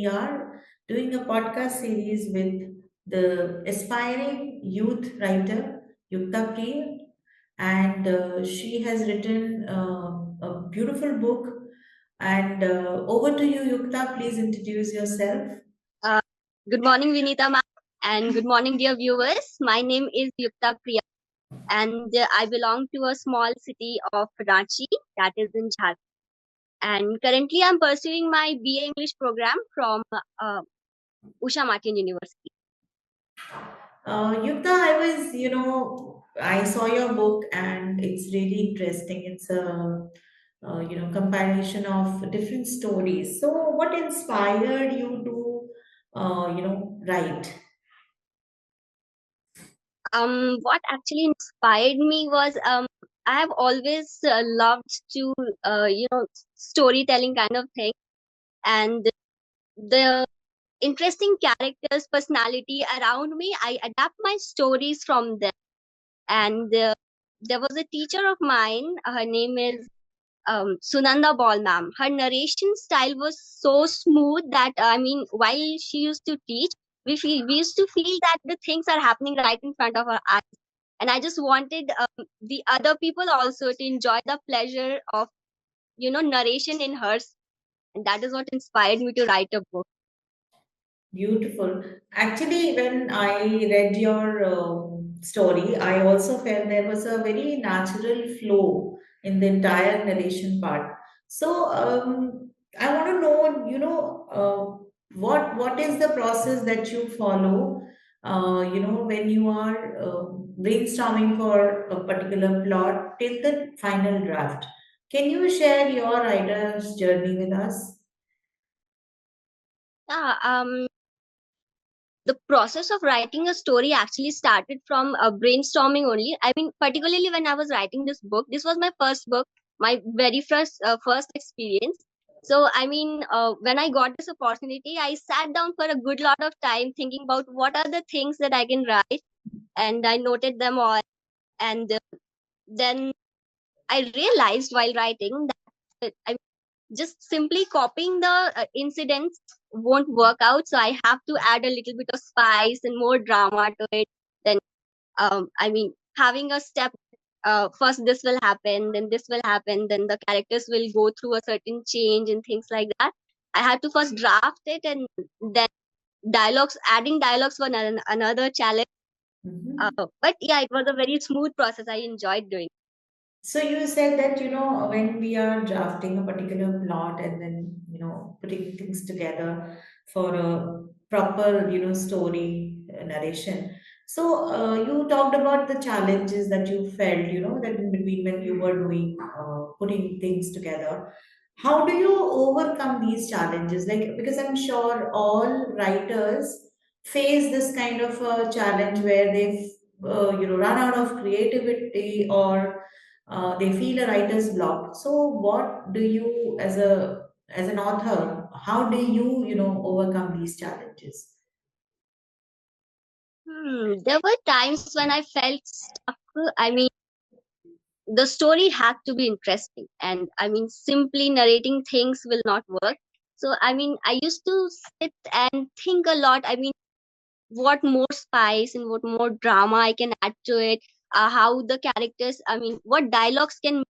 we are doing a podcast series with the aspiring youth writer Yukta Priya, and she has written a beautiful book. And over to you, Yukta. Please introduce yourself. Uh, Good morning, Vinita ma'am, and good morning, dear viewers. My name is Yukta Priya, and I belong to a small city of Ranchi, that is in Jharkhand. And currently, I'm pursuing my BA English program from Usha Martin University. Yukta, I saw your book and it's really interesting. It's a compilation of different stories. So, what inspired you to, write? What actually inspired me was I have always loved to storytelling kind of thing, and the interesting characters, personality around me, I adapt my stories from them. And there was a teacher of mine, her name is Sunanda Ball ma'am. Her narration style was so smooth that while she used to teach, we used to feel that the things are happening right in front of our eyes. And I just wanted the other people also to enjoy the pleasure of narration in hers, and that is what inspired me to write a book. Beautiful. Actually, when I read your story, I also felt there was a very natural flow in the entire narration part. So, I want to know, what is the process that you follow, when you are brainstorming for a particular plot till the final draft. Can you share your writer's journey with us? Yeah, the process of writing a story actually started from brainstorming only. I mean, particularly when I was writing this book, this was my first book, my very first experience. So, when I got this opportunity, I sat down for a good lot of time thinking about what are the things that I can write, and I noted them all. And then I realized while writing that just simply copying the incidents won't work out. So I have to add a little bit of spice and more drama to it. Then, having a step. First, this will happen, then this will happen, then the characters will go through a certain change and things like that. I had to first draft it, and then adding dialogues was another challenge. Mhm. But yeah, it was a very smooth process. I enjoyed doing. So you said that, when we are drafting a particular plot and then, putting things together for a proper, story narration. So you talked about the challenges that you felt, that in between when you were doing, putting things together. How do you overcome these challenges? Like, because I'm sure all writers face this kind of a challenge where they, run out of creativity, or they feel a writer's block. So what do you, as an author, how do you, overcome these challenges? There were times when I felt stuck. I mean, the story had to be interesting, and simply narrating things will not work. So, I used to sit and think a lot. What more spice and what more drama I can add to it. How the characters, what dialogues can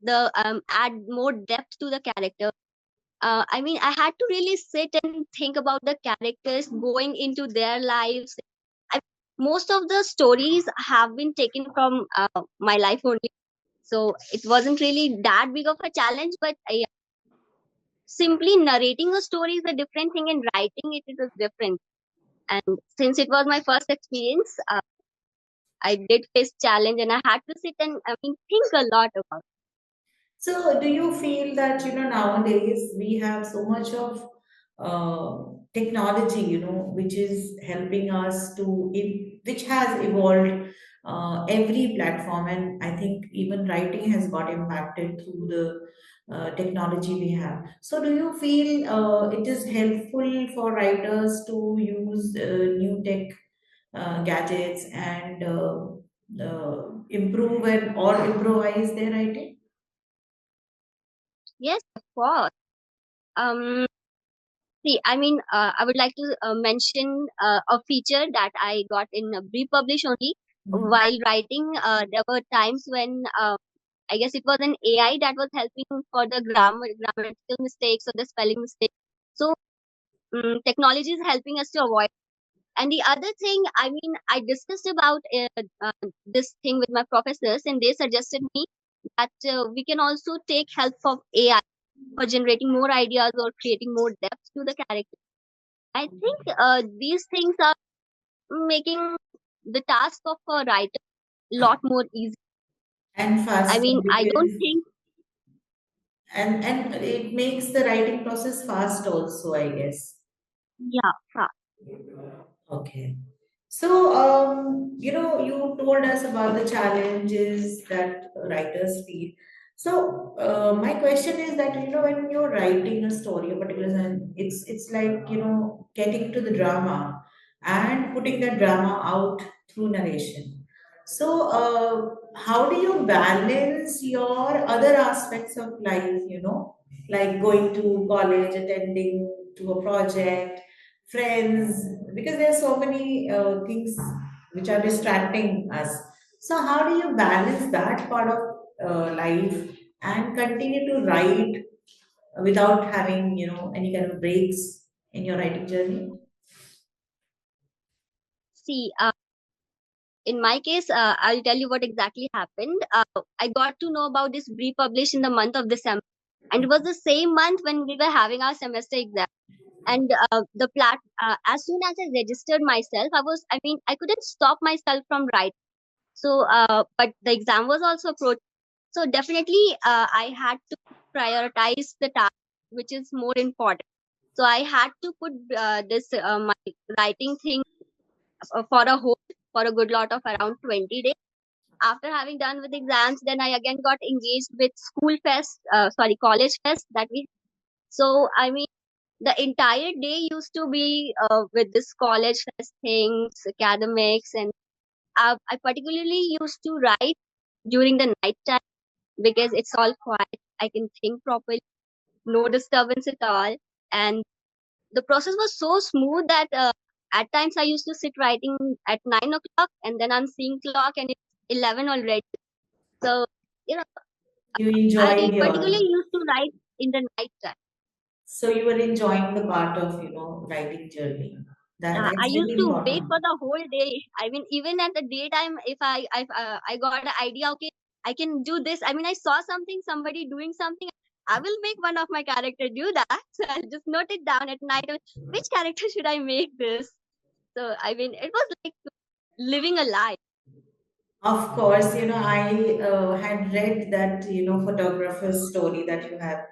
add more depth to the character. I had to really sit and think about the characters going into their lives. I, Most of the stories have been taken from my life only, so it wasn't really that big of a challenge. But simply narrating a story is a different thing, and writing it is a different. And since it was my first experience, I did face challenge, and I had to sit and think a lot about. So, do you feel that, nowadays we have so much of technology, which is helping us to, which has evolved every platform, and I think even writing has got impacted through the technology we have. So, do you feel it is helpful for writers to use new tech gadgets and improve and or improvise their writing? Yes, of course. Um, See, I would like to mention a feature that I got in BriPublish only. Mhm. While writing, there were times when I guess it was an AI that was helping for the grammatical mistakes or the spelling mistakes. So technology is helping us to avoid. And the other thing, I discussed about this thing with my professors, and they suggested me that we can also take help of AI for generating more ideas or creating more depth to the character. I think these things are making the task of a writer a lot more easy. And faster I don't because think, and it makes the writing process fast also, I guess. yeah, Okay. So, you told us about the challenges that writers feel. So, my question is that, when you're writing a story, a particular, it's like, getting to the drama and putting that drama out through narration. So, how do you balance your other aspects of life, like going to college, attending to a project, friends, because there are so many things which are distracting us. So how do you balance that part of life and continue to write without having any kind of breaks in your writing journey? see, in my case, I'll tell you what exactly happened. I got to know about this pre-publish in the month of December, and it was the same month when we were having our semester exam. And as soon as I registered myself, I couldn't stop myself from writing. So, but the exam was also approaching. So definitely, I had to prioritize the task which is more important. So I had to put this my writing thing for a hold for a good lot of around 20 days. After having done with exams, then I again got engaged with college fest that we. So the entire day used to be with this college fest things, academics, and I particularly used to write during the night time because it's all quiet. I can think properly, no disturbance at all, and the process was so smooth that at times I used to sit writing at 9 o'clock, and then I'm seeing clock and it's 11 already. So you know, You I enjoyed particularly your used to write in the night time. So you were enjoying the part of writing journey. I That's used really to wait important. for the whole day. Even at the daytime, if I got an idea, okay, I can do this. I saw something, somebody doing something. I will make one of my character do that. So I'll just note it down at night. Which character should I make this? So it was like living a life. Of course, I had read that, photographer's story that you have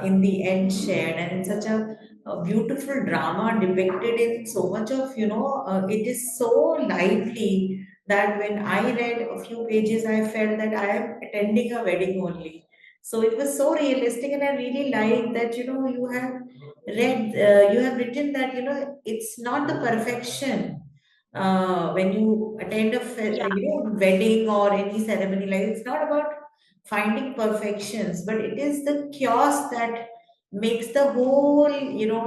in the end shared, and it's such a beautiful drama depicted in so much of, it is so lively that when I read a few pages, I felt that I am attending a wedding only. So it was so realistic, and I really like that, you have written that, it's not the perfection when you attend Yeah, wedding or any ceremony, like it's not about finding perfections, but it is the chaos that makes the whole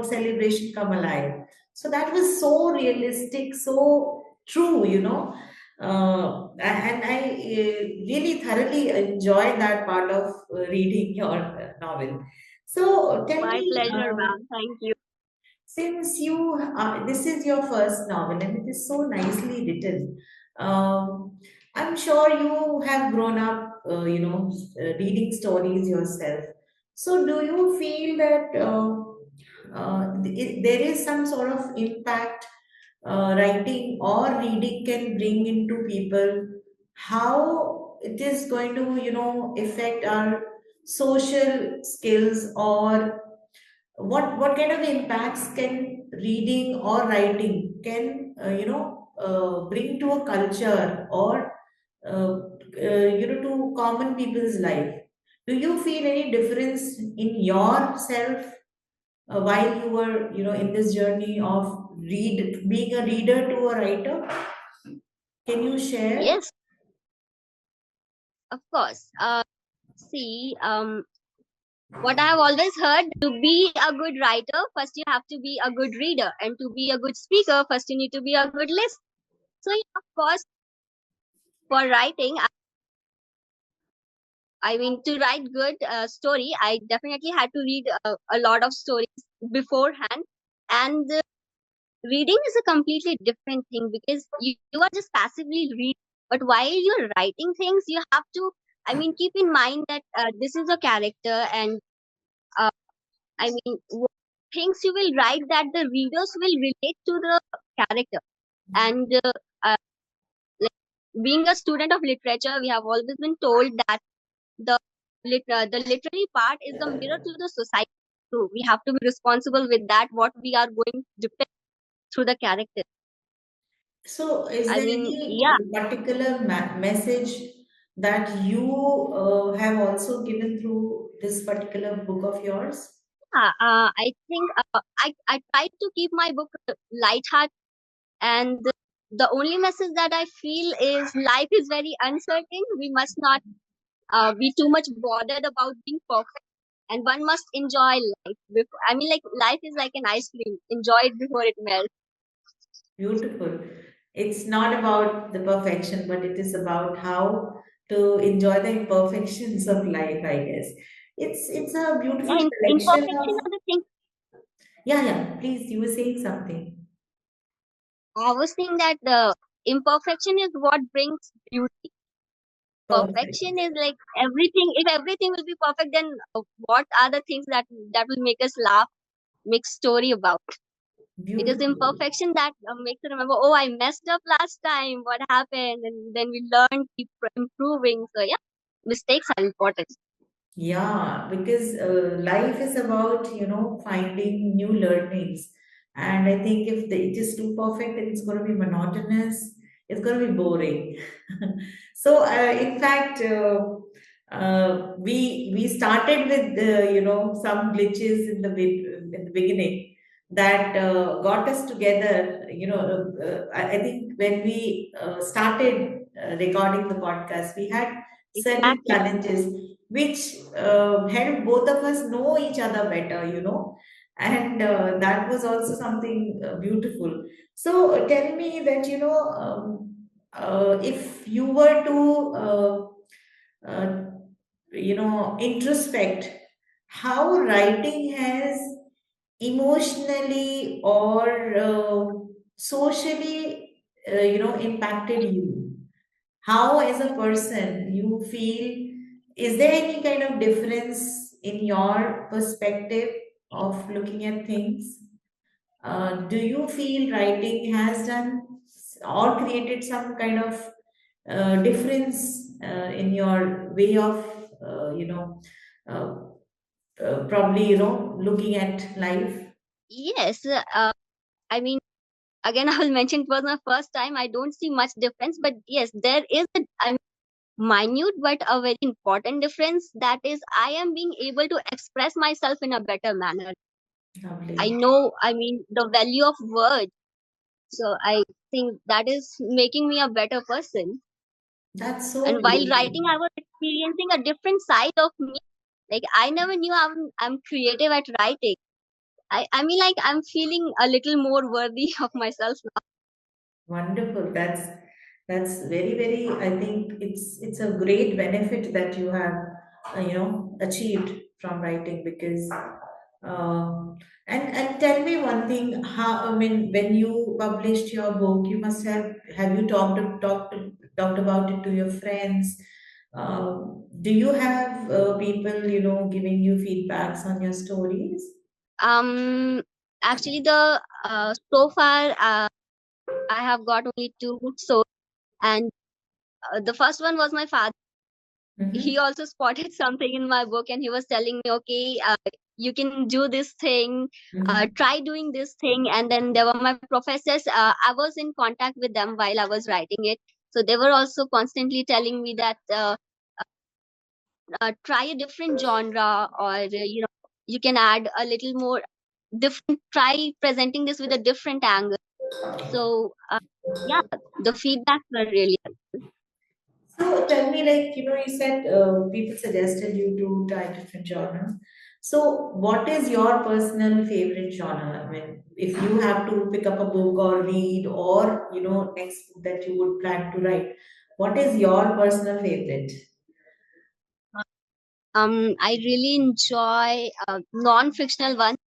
celebration come alive. So that was so realistic, so true, and I really thoroughly enjoyed that part of reading your novel. So tell my me, pleasure, ma'am. Thank you. since this is your first novel and it is so nicely written, I'm sure you have grown up, reading stories yourself. So, do you feel that there is some sort of impact writing or reading can bring into people? How it is going to, affect our social skills, or what kind of impacts can reading or writing can bring to a culture, or to common people's life? Do you feel any difference in yourself while you were in this journey of being a reader to a writer? Can you share? Yes, of course. See, what I have always heard, to be a good writer, first you have to be a good reader, and to be a good speaker, first you need to be a good listener. So, yeah, of course, for writing, I mean, to write good story, I definitely had to read a lot of stories beforehand. And reading is a completely different thing because you are just passively reading. But while you're writing things, you have to, I mean, keep in mind that this is a character, and uh, I mean, things you will write that the readers will relate to the character. And uh, like, being a student of literature, we have always been told that the the literary part is the mirror to the society. So we have to be responsible with that. What we are going to depict through the character. So, is I there mean, any yeah, particular message that you have also given through this particular book of yours? I think I try to keep my book lighthearted, and the only message that I feel is life is very uncertain. We must not be too much bothered about being perfect, and one must enjoy life. Before, I mean, like life is like an ice cream. Enjoy it before it melts. Beautiful. It's not about the perfection, but it is about how to enjoy the imperfections of life, I guess. It's a Yeah, beautiful collection imperfection of, are the thing. yeah, yeah. Please, you were saying something. I was saying that the imperfection is what brings beauty. Perfection Perfect. is like everything. If everything will be perfect, then what are the things that will make us laugh, make story about? It is Beautiful. imperfection that makes us remember. Oh, I messed up last time. What happened? And then we learn, keep improving. So yeah, mistakes are important. Yeah, because life is about, finding new learnings. And I think if it is too perfect, then it's going to be monotonous, it's going to be boring. So, in fact, we started with, some glitches in in the beginning that got us together. I think when we started recording the podcast, we had certain Exactly. challenges which helped both of us know each other better, and that was also something beautiful. So tell me that, if you were to, introspect how writing has emotionally or socially, impacted you, how as a person you feel, is there any kind of difference in your perspective of looking at things? Do you feel writing has done or created some kind of difference in your way of uh, probably looking at life? Yes. I mean, again, I will mention it was my first time. I don't see much difference, but yes, there is a minute but a very important difference. That is, I am being able to express myself in a better manner. I Lovely. know, I mean, the value of words. So I think that is making me a better person. That's so And while beautiful. writing, I was experiencing a different side of me. Like I never knew I'm creative at writing. I mean, like I'm feeling a little more worthy of myself now. Wonderful. That's very, very. I think it's a great benefit that you have, achieved from writing because, and tell me one thing. How, I mean, when you published your book, you must have you talked about it to your friends? Do you have people giving you feedbacks on your stories? Um, Actually, the so far I have got only two. So, and the first one was my father. He Mm-hmm. also spotted something in my book, and he was telling me, okay, you can do this thing, Mm-hmm. try doing this thing. And then there were my professors. I was in contact with them while I was writing it, so they were also constantly telling me that try a different genre, or you can add a little more different, try presenting this with a different angle. So yeah, the feedbacks were really So tell me, like, you said people suggested you to try different genres. So, what is your personal favorite genre? I mean, if you have to pick up a book or read, or next book that you would plan to write, what is your personal favorite? I really enjoy non-fictional ones.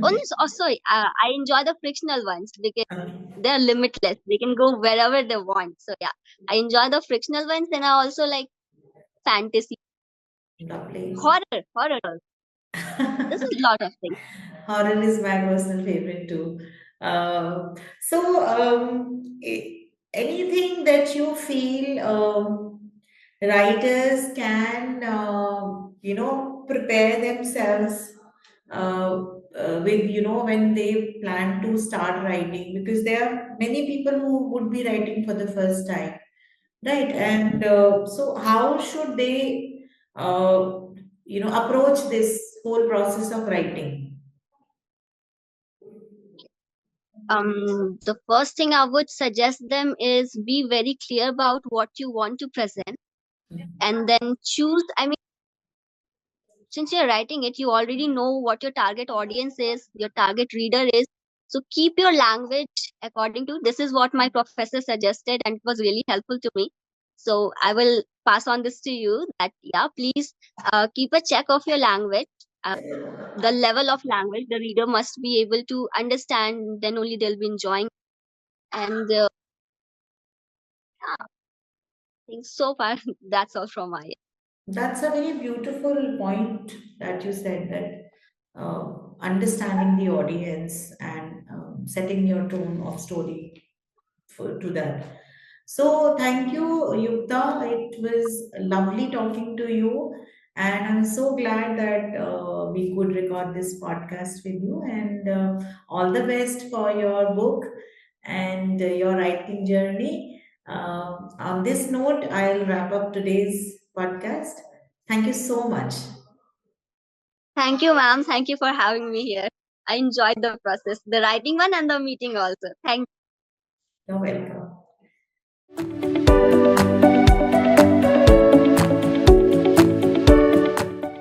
Oh, no, Mhm. sorry. I enjoy the fictional ones because Okay. they're limitless. They can go wherever they want. So yeah, I enjoy the fictional ones. Then I also like fantasy, Lovely. horror. This is a lot of things. Horror is my personal favorite too. Anything that you feel writers can, prepare themselves with, when they plan to start writing, because there are many people who would be writing for the first time, right? And so, how should they, approach this whole process of writing? The first thing I would suggest them is be very clear about what you want to present, and then choose. I mean, since you're writing it, you already know what your target audience is, your target reader is. So keep your language according to this is what my professor suggested, and it was really helpful to me. So I will pass on this to you that yeah, please keep a check of your language. Uh, the level of language the reader must be able to understand, then only they'll be enjoying. And I think so far that's all from my end. That's a very beautiful point that you said, that understanding the audience and setting your tone of story to that. So, thank you, Yukta. It was lovely talking to you. And I'm so glad that we could record this podcast with you. And all the best for your book and your writing journey. On this note, I'll wrap up today's podcast. Thank you so much. Thank you, ma'am. Thank you for having me here. I enjoyed the process, the writing one and the meeting also. Thank You're welcome.